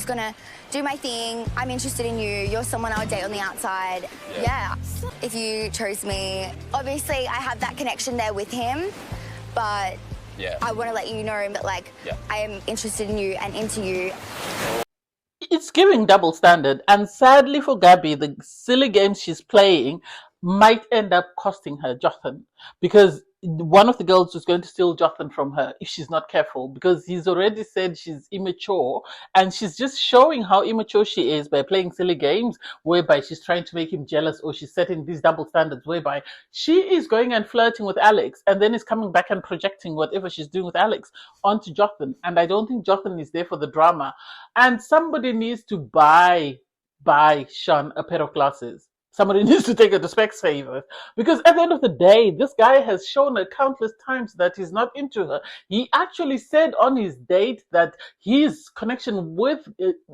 just gonna do my thing. I'm interested in you. You're someone I would date on the outside. Yeah. If you chose me, obviously I have that connection there with him, but I want to let you know that, like, I am interested in you and into you. It's giving double standard, and sadly for Gabby, the silly games she's playing might end up costing her Jotham, because one of the girls is going to steal Jotham from her if she's not careful, because he's already said she's immature, and she's just showing how immature she is by playing silly games whereby she's trying to make him jealous, or she's setting these double standards whereby she is going and flirting with Alex and then is coming back and projecting whatever she's doing with Alex onto Jotham. And I don't think Jotham is there for the drama, and somebody needs to buy Shan a pair of glasses. Somebody needs to take her to Specsavers, because at the end of the day, this guy has shown her countless times that he's not into her. He actually said on his date that his connection with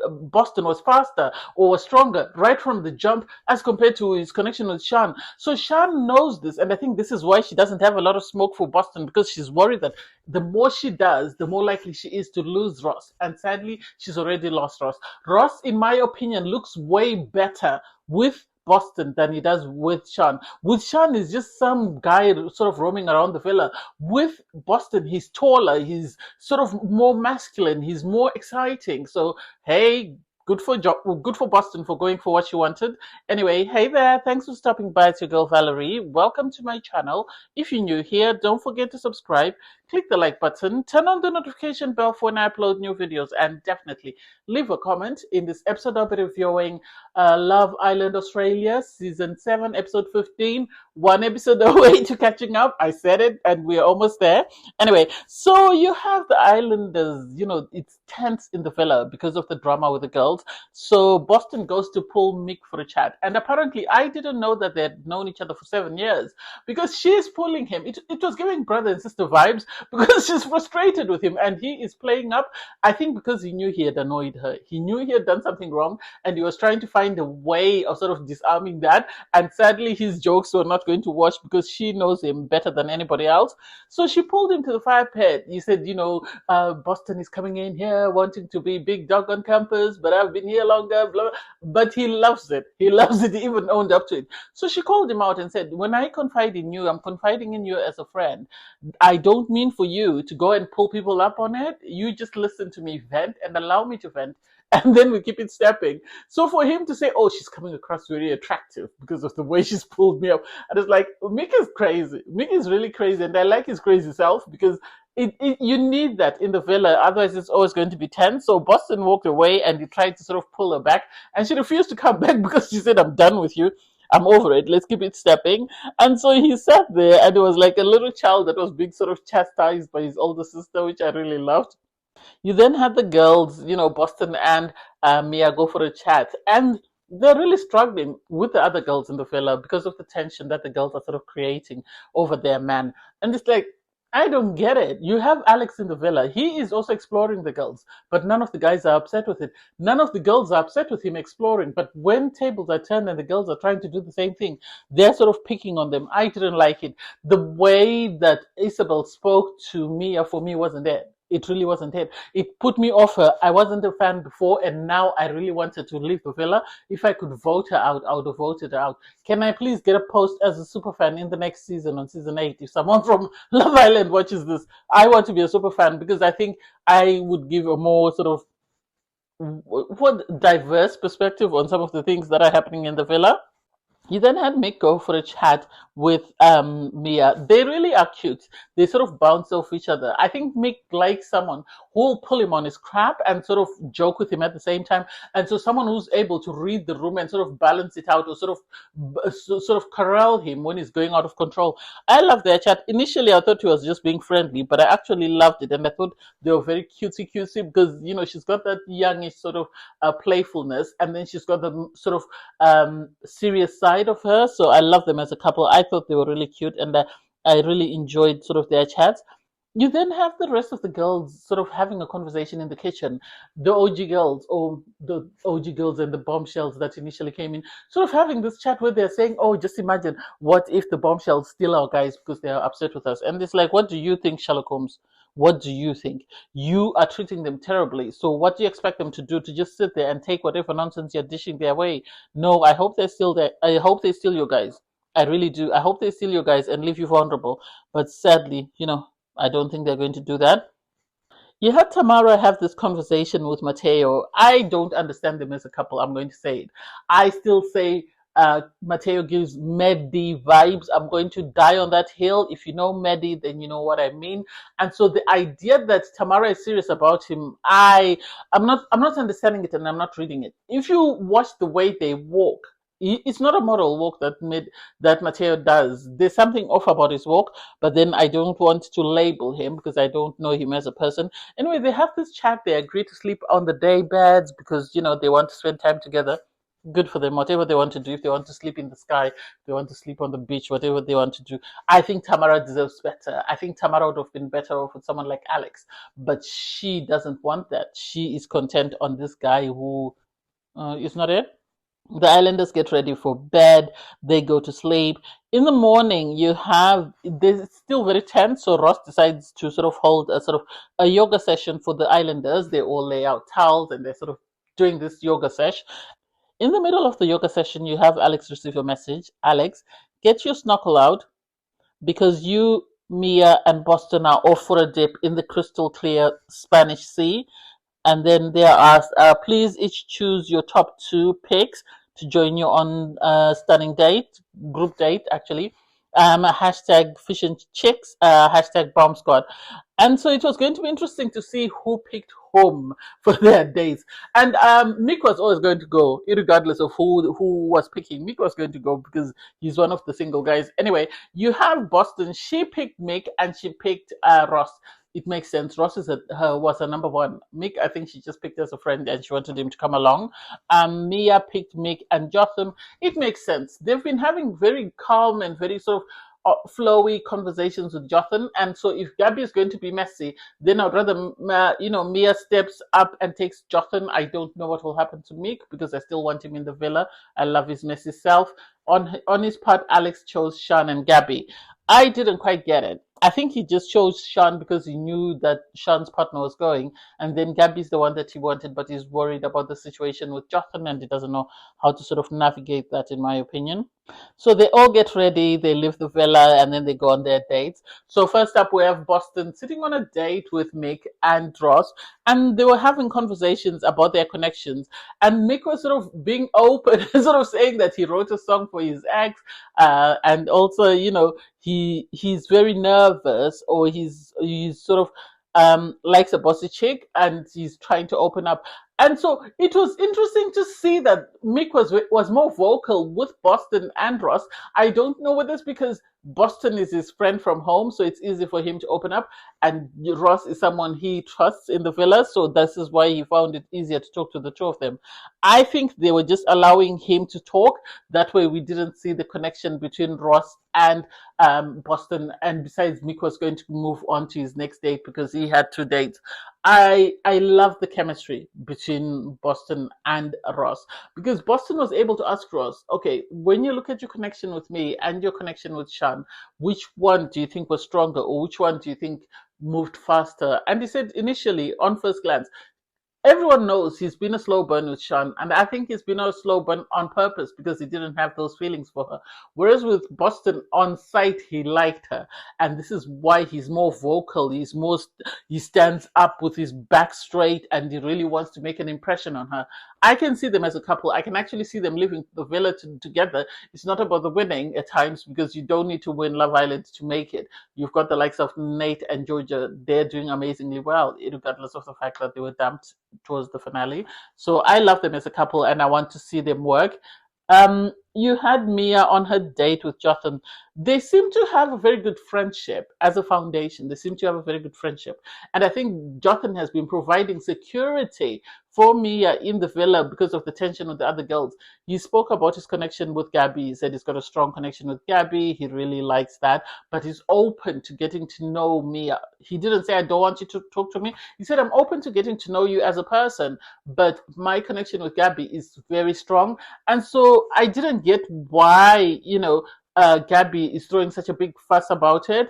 Boston was faster or was stronger right from the jump as compared to his connection with Shan. So Shan knows this, and I think this is why she doesn't have a lot of smoke for Boston, because she's worried that the more she does, the more likely she is to lose Ross. And sadly, she's already lost Ross. Ross, in my opinion, looks way better with Boston than he does with Shan. With Shan, he's just some guy sort of roaming around the villa. With Boston, he's taller, he's sort of more masculine, he's more exciting. So, hey, good for Boston for going for what she wanted. Anyway, hey there, thanks for stopping by. It's your girl Valerie. Welcome to my channel. If you're new here, don't forget to subscribe, click the like button, turn on the notification bell for when I upload new videos, and definitely leave a comment. In this episode, I'll be reviewing Love Island Australia, Season 7, Episode 15. One episode away to catching up. I said it, and we're almost there. Anyway, so you have the Islanders, you know, it's tense in the villa because of the drama with the girls. So Boston goes to pull Mick for a chat. And apparently, I didn't know that they had known each other for 7 years, because she's pulling him. It was giving brother and sister vibes, because she's frustrated with him and he is playing up. I think because he knew he had annoyed her. He knew he had done something wrong, and he was trying to find a way of sort of disarming that. And sadly, his jokes were not going to wash because she knows him better than anybody else. So she pulled him to the fire pit. He said, you know, Boston is coming in here wanting to be big dog on campus, but I've been here longer, blah, blah. But he loves it. He loves it. He even owned up to it. So she called him out and said, when I confide in you, I'm confiding in you as a friend. I don't mean for you to go and pull people up on it. You just listen to me vent and allow me to vent, and then we keep it stepping. So for him to say, oh, she's coming across really attractive because of the way she's pulled me up, and it's like, Mick is crazy. Mick is really crazy, and I like his crazy self, because you need that in the villa, otherwise it's always going to be tense. So Boston walked away and he tried to sort of pull her back, and she refused to come back because she said, I'm done with you. I'm over it. Let's keep it stepping. And so he sat there, and it was like a little child that was being sort of chastised by his older sister, which I really loved. You then had the girls, you know, Boston and Mia go for a chat, and they're really struggling with the other girls in the villa because of the tension that the girls are sort of creating over their man. And it's like, I don't get it. You have Alex in the villa. He is also exploring the girls, but none of the guys are upset with it. None of the girls are upset with him exploring. But when tables are turned and the girls are trying to do the same thing, they're sort of picking on them. I didn't like it. The way that Isabel spoke to Mia, for me, wasn't it. It really wasn't it. It put me off her. I wasn't a fan before, and now I really wanted to leave the villa. If I could vote her out, I would have voted her out. Can I please get a post as a super fan in the next season, on season 8? If someone from Love Island watches this, I want to be a super fan, because I think I would give a more sort of diverse perspective on some of the things that are happening in the villa. You then had Mick go for a chat with Mia. They really are cute. They sort of bounce off each other. I think Mick likes someone who will pull him on his crap and sort of joke with him at the same time. And so someone who's able to read the room and sort of balance it out, or sort of corral him when he's going out of control. I love their chat. Initially, I thought he was just being friendly, but I actually loved it. And I thought they were very cutesy because, you know, she's got that youngish sort of playfulness, and then she's got the sort of serious side of her. So I love them as a couple. I thought they were really cute, and I really enjoyed sort of their chats. You then have the rest of the girls sort of having a conversation in the kitchen. The OG girls, or the OG girls and the bombshells that initially came in, sort of having this chat where they're saying, oh, just imagine, what if the bombshells steal our guys because they are upset with us? And it's like, what do you think, Sherlock Holmes? What do you think? You are treating them terribly. So what do you expect them to do? To just sit there and take whatever nonsense you're dishing their way? No, I hope they're still there. I hope they steal your guys. I really do. I hope they steal your guys and leave you vulnerable. But sadly, I don't think they're going to do that. You had Tamara have this conversation with Mateo. I don't understand them as a couple. I'm going to say it. I still say Mateo gives Mehdi vibes. I'm going to die on that hill. If you know Mehdi, then you know what I mean. And so the idea that Tamara is serious about him, I'm not understanding it, and I'm not reading it. If you watch the way they walk, it's not a model walk that Mateo does. There's something off about his walk, but then I don't want to label him because I don't know him as a person. Anyway, they have this chat. They agree to sleep on the day beds because they want to spend time together. Good for them. Whatever they want to do, if they want to sleep in the sky, if they want to sleep on the beach, whatever they want to do. I think Tamara deserves better. I think Tamara would have been better off with someone like Alex, but she doesn't want that. She is content on this guy who is not it. The islanders get ready for bed. They go to sleep. In the morning, it's still very tense. So Ross decides to sort of hold a yoga session for the islanders. They all lay out towels and they're sort of doing this yoga sesh. In the middle of the yoga session, you have Alex receive a message. Alex, get your snorkel out because you, Mia, and Boston are off for a dip in the crystal clear Spanish Sea. And then they are asked, please each choose your top two picks to join you on a stunning date, group date actually. Hashtag fish and chicks, hashtag bomb squad. And so it was going to be interesting to see who picked whom for their dates. And Mick was always going to go, regardless of who was picking. Mick was going to go because he's one of the single guys. Anyway, you have Boston. She picked Mick and she picked Ross. It makes sense. Ross was her number one. Mick, I think she just picked as a friend and she wanted him to come along. Mia picked Mick and Jotham. It makes sense. They've been having very calm and very sort of flowy conversations with Jotham. And so if Gabby is going to be messy, then I'd rather, Mia steps up and takes Jotham. I don't know what will happen to Mick because I still want him in the villa. I love his messy self. On his part, Alex chose Shan and Gabby. I didn't quite get it. I think he just chose Shan because he knew that Shan's partner was going, and then Gabby's the one that he wanted, but he's worried about the situation with Jotham and he doesn't know how to sort of navigate that, in my opinion. So they all get ready, they leave the villa, and then they go on their dates. So first up, we have Boston sitting on a date with Mick and Ross, and they were having conversations about their connections. And Mick was sort of being open, sort of saying that he wrote a song for his ex, and also, he's very nervous, or he's sort of likes a bossy chick, and he's trying to open up. And so it was interesting to see that Mick was more vocal with Boston and Ross. I don't know whether it's because Boston is his friend from home, so it's easy for him to open up, and Ross is someone he trusts in the villa, so this is why he found it easier to talk to the two of them. I think they were just allowing him to talk. That way we didn't see the connection between Ross and Boston, and besides, Mick was going to move on to his next date because he had two dates. I love the chemistry between Boston and Ross because Boston was able to ask Ross, okay, when you look at your connection with me and your connection with Shan, which one do you think was stronger, or which one do you think moved faster? And he said initially, on first glance, everyone knows he's been a slow burn with Shan, and I think he's been a slow burn on purpose because he didn't have those feelings for her. Whereas with Boston, on sight, he liked her, and this is why he's more vocal. He stands up with his back straight, and he really wants to make an impression on her. I can see them as a couple. I can actually see them living the villa together. It's not about the winning at times because you don't need to win Love Island to make it. You've got the likes of Nate and Georgia. They're doing amazingly well, regardless of the fact that they were dumped towards the finale. So I love them as a couple and I want to see them work. You had Mia on her date with Jotham. They seem to have a very good friendship as a foundation. They seem to have a very good friendship. And I think Jotham has been providing security for Mia in the villa because of the tension with the other girls. He spoke about his connection with Gabby. He said he's got a strong connection with Gabby. He really likes that. But he's open to getting to know Mia. He didn't say, I don't want you to talk to me. He said, I'm open to getting to know you as a person. But my connection with Gabby is very strong. And so I didn't get why, Gabby is throwing such a big fuss about it.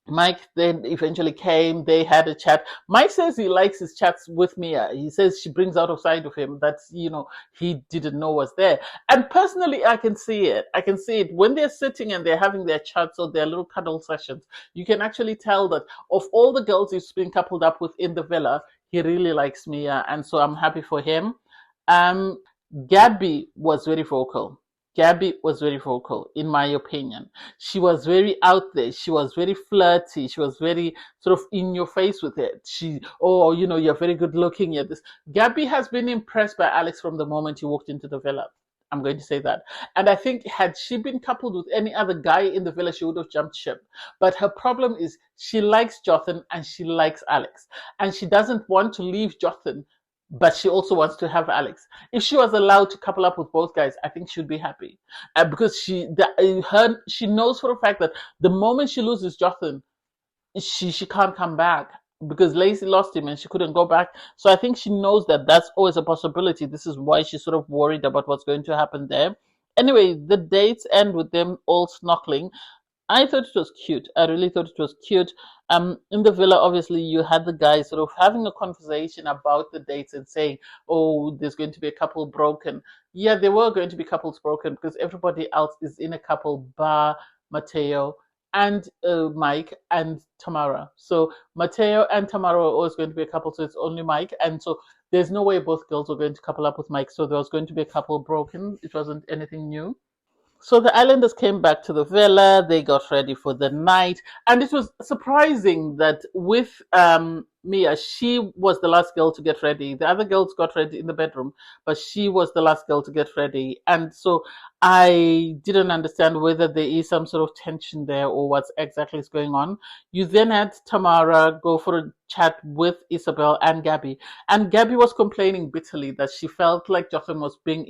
Mike then eventually came. They had a chat. Mike says he likes his chats with Mia. He says she brings out a side of him that, he didn't know was there. And personally, I can see it. I can see it when they're sitting and they're having their chats or their little cuddle sessions. You can actually tell that of all the girls he's been coupled up with in the villa, he really likes Mia. And so I'm happy for him. Um, Gabby was very vocal. Gabby was very vocal, in my opinion. She was very out there. She was very flirty. She was very sort of in your face with it. You're very good looking. You're this. Gabby has been impressed by Alex from the moment he walked into the villa. I'm going to say that. And I think had she been coupled with any other guy in the villa, she would have jumped ship. But her problem is she likes Jotham and she likes Alex. And she doesn't want to leave Jotham, but she also wants to have Alex. If she was allowed to couple up with both guys, I think she'd be happy, because she knows for a fact that the moment she loses Jotham, she can't come back because Lacey lost him and she couldn't go back. So I think she knows that that's always a possibility. This is why she's sort of worried about what's going to happen there. Anyway, the dates end with them all snorkeling. I thought it was cute. I really thought it was cute. In the villa, obviously, you had the guys sort of having a conversation about the dates and saying, "Oh, there's going to be a couple broken." Yeah, there were going to be couples broken because everybody else is in a couple, bar Mateo and Mike and Tamara. So Mateo and Tamara are always going to be a couple, so it's only Mike, and so there's no way both girls were going to couple up with Mike. So there was going to be a couple broken. It wasn't anything new. So the islanders came back to the villa, they got ready for the night, and it was surprising that with Mia, she was the last girl to get ready. The other girls got ready in the bedroom, but she was the last girl to get ready. And so I didn't understand whether there is some sort of tension there or what exactly is going on. You then had Tamara go for a chat with Isabel and Gabby. And Gabby was complaining bitterly that she felt like Jotham was being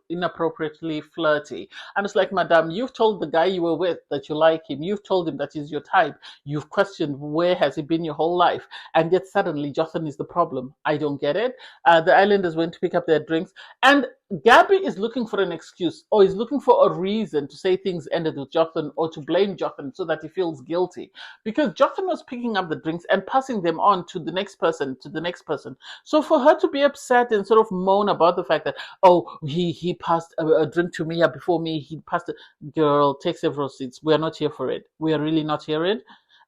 inappropriately flirty. And it's like, Madam, you've told the guy you were with that you like him. You've told him that he's your type. You've questioned where has he been your whole life. And yet suddenly Jotham is the problem. I don't get it. The islanders went to pick up their drinks. And Gabby is looking for an excuse or is looking for a reason to say things ended with Jotham or to blame Jotham so that he feels guilty. Because Jotham was picking up the drinks and passing them on to the next person, to the next person. So for her to be upset and sort of moan about the fact that, oh, he passed a drink to Mia before me, he passed a girl, take several seats. We are not here for it. We are really not here it.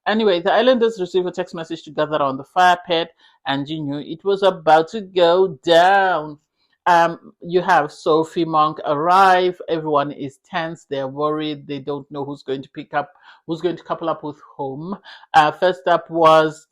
Anyway, the islanders received a text message to gather around the fire pit, and you knew it was about to go down. You have Sophie Monk arrive. Everyone is tense. They're worried. They don't know who's going to couple up with whom. First up was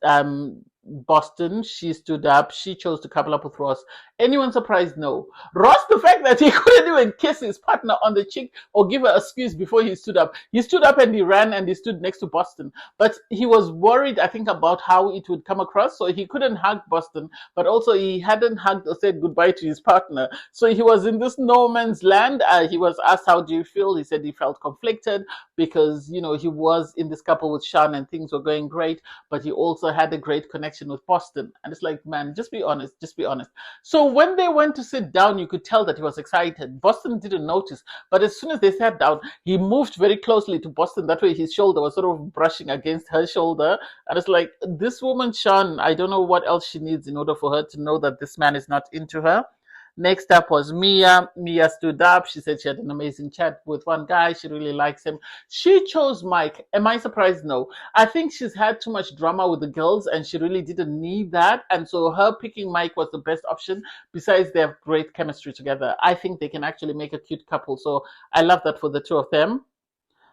Boston. She stood up. She chose to couple up with Ross. Anyone surprised? No. Ross, the fact that he couldn't even kiss his partner on the cheek or give her a squeeze before he stood up. He stood up and he ran and he stood next to Boston. But he was worried, I think, about how it would come across. So he couldn't hug Boston, but also he hadn't hugged or said goodbye to his partner. So he was in this no man's land. He was asked, how do you feel? He said he felt conflicted because, he was in this couple with Shan and things were going great, but he also had a great connection with Boston. And it's like, man, just be honest. Just be honest. So when they went to sit down, you could tell that he was excited. Boston didn't notice, but as soon as they sat down, he moved very closely to Boston. That way his shoulder was sort of brushing against her shoulder. And it's like, this woman, Shan, I don't know what else she needs in order for her to know that this man is not into her. Next up was Mia. Mia stood up. She said she had an amazing chat with one guy. She really likes him. She chose Mike. Am I surprised? No. I think she's had too much drama with the girls and she really didn't need that. And so her picking Mike was the best option. Besides, they have great chemistry together. I think they can actually make a cute couple. So I love that for the two of them.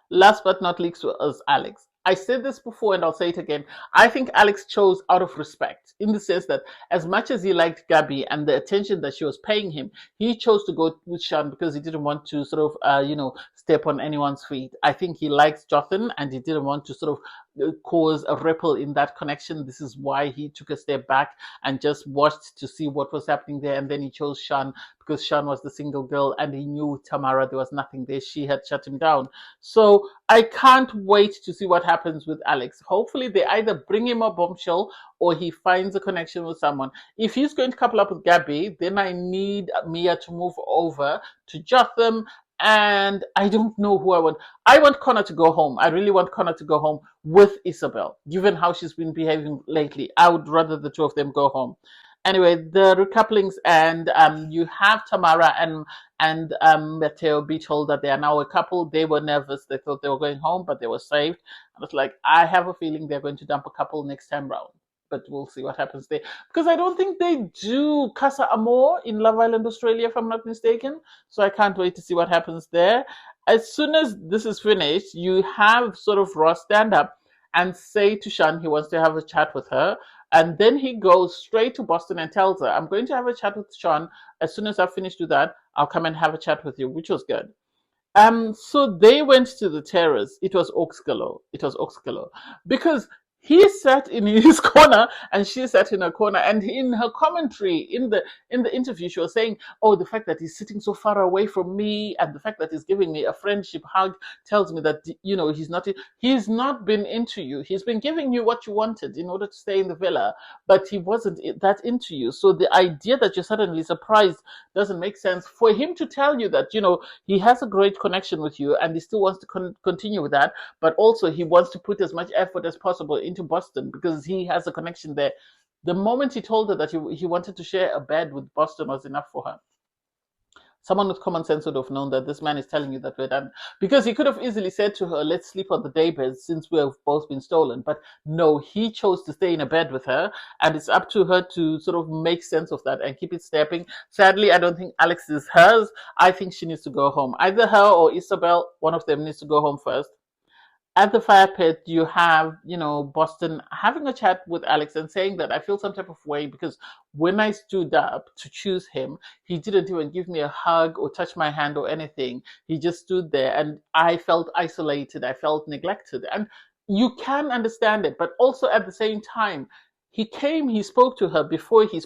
Last but not least was Alex. I said this before and I'll say it again. I think Alex chose out of respect in the sense that as much as he liked Gabby and the attention that she was paying him, he chose to go with Shan because he didn't want to sort of, step on anyone's feet. I think he likes Jotham and he didn't want to sort of cause a ripple in that connection. This is why he took a step back and just watched to see what was happening there. And then he chose Shan because Shan was the single girl and he knew Tamara, there was nothing there. She had shut him down. So I can't wait to see what happens with Alex. Hopefully they either bring him a bombshell or he finds a connection with someone. If he's going to couple up with Gabby, then I need Mia to move over to Jotham and I don't know who I want. I want Connor to go home. I really want Connor to go home with Isabel, given how she's been behaving lately. I would rather the two of them go home. Anyway, the recouplings, and you have Tamara and Matteo be told that they are now a couple. They were nervous. They thought they were going home, but they were saved. I was like, I have a feeling they're going to dump a couple next time round. But we'll see what happens there. Because I don't think they do Casa Amor in Love Island, Australia, if I'm not mistaken. So I can't wait to see what happens there. As soon as this is finished, you have sort of Ross stand up and say to Shan he wants to have a chat with her. And then he goes straight to Boston and tells her, I'm going to have a chat with Shan. As soon as I finish with that, I'll come and have a chat with you, which was good. So they went to the terrace. It was Oxcalo. Because he sat in his corner and she sat in her corner. And in her commentary, in the interview, she was saying, "Oh, the fact that he's sitting so far away from me, and the fact that he's giving me a friendship hug tells me that he's not been into you. He's been giving you what you wanted in order to stay in the villa, but he wasn't that into you. So the idea that you're suddenly surprised doesn't make sense. For him to tell you that he has a great connection with you and he still wants to continue with that, but also he wants to put as much effort as possible into Boston because he has a connection there." The moment he told her that he wanted to share a bed with Boston was enough for her. Someone with common sense would have known that this man is telling you that we're done. Because he could have easily said to her, let's sleep on the daybed since we have both been stolen. But no, he chose to stay in a bed with her. And it's up to her to sort of make sense of that and keep it stepping. Sadly, I don't think Alex is hers. I think she needs to go home. Either her or Isabel, one of them needs to go home first. At the fire pit, you have, Boston having a chat with Alex and saying that I feel some type of way because when I stood up to choose him, he didn't even give me a hug or touch my hand or anything. He just stood there and I felt isolated. I felt neglected. And you can understand it, but also at the same time, he spoke to her before he's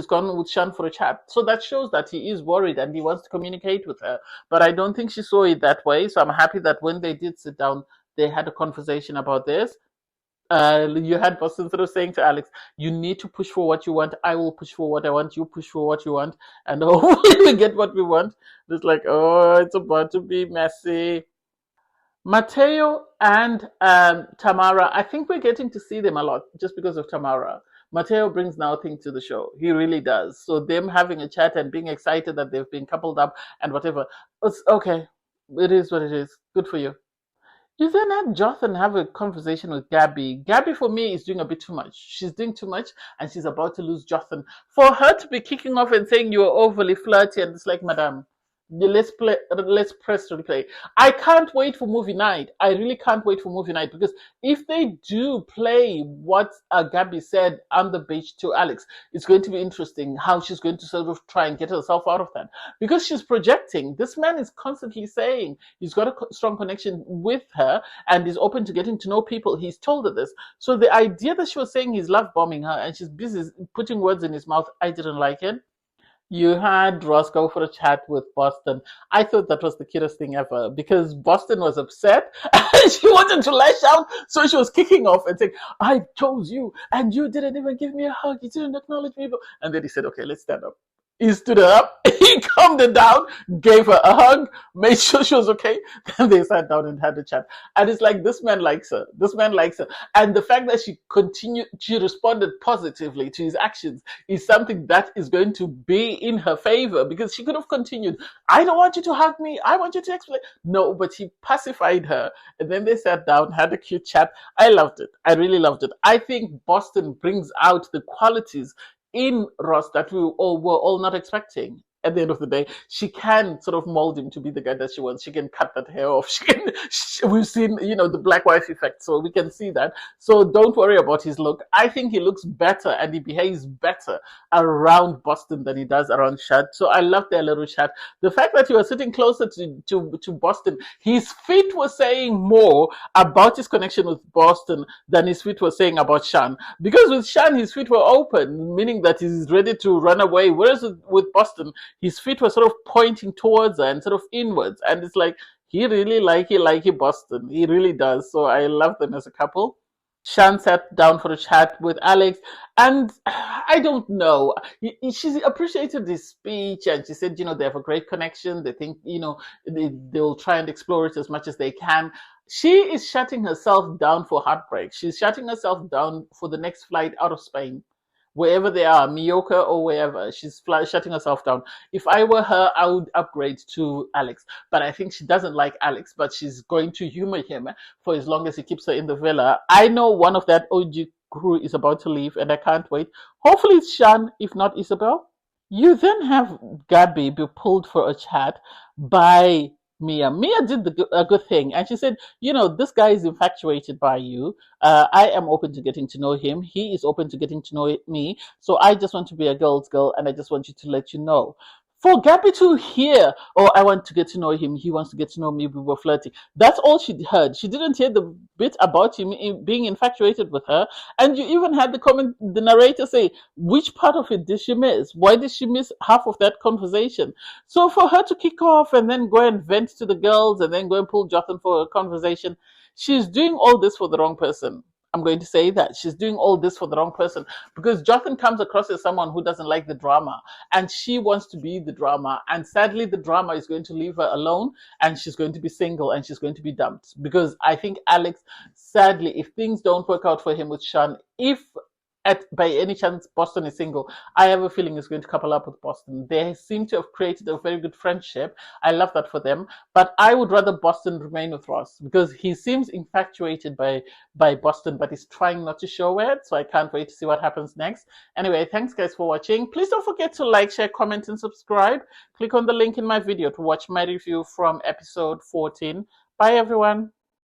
gone with Shan for a chat. So that shows that he is worried and he wants to communicate with her. But I don't think she saw it that way. So I'm happy that when they did sit down, they had a conversation about this. You had Boston sort of saying to Alex, you need to push for what you want. I will push for what I want. You push for what you want. And hopefully we get what we want. It's like, oh, it's about to be messy. Matteo and Tamara, I think we're getting to see them a lot just because of Tamara. Matteo brings nothing to the show. He really does. So them having a chat and being excited that they've been coupled up and whatever, it's okay. It is what it is. Good for you. You then had Jotham have a conversation with Gabby. Gabby, for me, is doing a bit too much. She's doing too much, and she's about to lose Jotham. For her to be kicking off and saying you're overly flirty, and it's like, madam, let's press replay. I can't wait for movie night. I really can't wait for movie night because if they do play what Gabby said on the beach to Alex, it's going to be interesting how she's going to sort of try and get herself out of that because she's projecting. This man is constantly saying he's got a strong connection with her and is open to getting to know people. He's told her this. So the idea that she was saying he's love bombing her and she's busy putting words in his mouth, I didn't like it. You had Ross go for a chat with Boston. I thought that was the cutest thing ever because Boston was upset and she wanted to lash out. So she was kicking off and saying, I chose you and you didn't even give me a hug. You didn't acknowledge me. And then he said, okay, let's stand up. He stood up, he calmed her down, gave her a hug, made sure she was okay. Then they sat down and had a chat. And it's like, this man likes her. This man likes her. And the fact that she responded positively to his actions is something that is going to be in her favor because she could have continued. I don't want you to hug me. I want you to explain. No, but he pacified her. And then they sat down, had a cute chat. I loved it. I really loved it. I think Boston brings out the qualities in Ross that we were all not expecting. At the end of the day, she can sort of mold him to be the guy that she wants. She can cut that hair off. We've seen, the black wife effect, so we can see that. So don't worry about his look. I think he looks better and he behaves better around Boston than he does around Shad. So I love their little chat. The fact that he was sitting closer to Boston, his feet were saying more about his connection with Boston than his feet were saying about Shan. Because with Shan, his feet were open, meaning that he's ready to run away. Whereas with Boston, his feet were sort of pointing towards her and sort of inwards. And it's like, he really likey Boston. He really does. So I love them as a couple. Shan sat down for a chat with Alex, and I don't know. She appreciated his speech, and she said, they have a great connection. They think, they'll try and explore it as much as they can. She is shutting herself down for heartbreak. She's shutting herself down for the next flight out of Spain, wherever they are, Mallorca or wherever. She's shutting herself down. If I were her, I would upgrade to Alex. But I think she doesn't like Alex, but she's going to humor him for as long as he keeps her in the villa. I know one of that OG crew is about to leave, and I can't wait. Hopefully it's Shan, if not Isabel. You then have Gabby be pulled for a chat by Mia. Mia did a good thing, and she said, this guy is infatuated by you. I am open to getting to know him. He is open to getting to know me. So I just want to be a girl's girl, and I just want you to let you know. For Gabby to hear, oh, I want to get to know him, he wants to get to know me, we were flirting. That's all she heard. She didn't hear the bit about him being infatuated with her. And you even had the narrator say, which part of it did she miss? Why did she miss half of that conversation? So for her to kick off and then go and vent to the girls and then go and pull Jotham for a conversation, she's doing all this for the wrong person. I'm going to say that she's doing all this for the wrong person, because Jotham comes across as someone who doesn't like the drama, and she wants to be the drama. And sadly, the drama is going to leave her alone, and she's going to be single, and she's going to be dumped. Because I think Alex, sadly, if things don't work out for him with Shan, if by any chance Boston is single, I have a feeling he's going to couple up with Boston. They seem to have created a very good friendship. I love that for them. But I would rather Boston remain with Ross, because he seems infatuated by Boston, but he's trying not to show it. So I can't wait to see what happens next. Anyway, thanks guys for watching. Please don't forget to like, share, comment, and subscribe. Click on the link in my video to watch my review from episode 14. Bye everyone.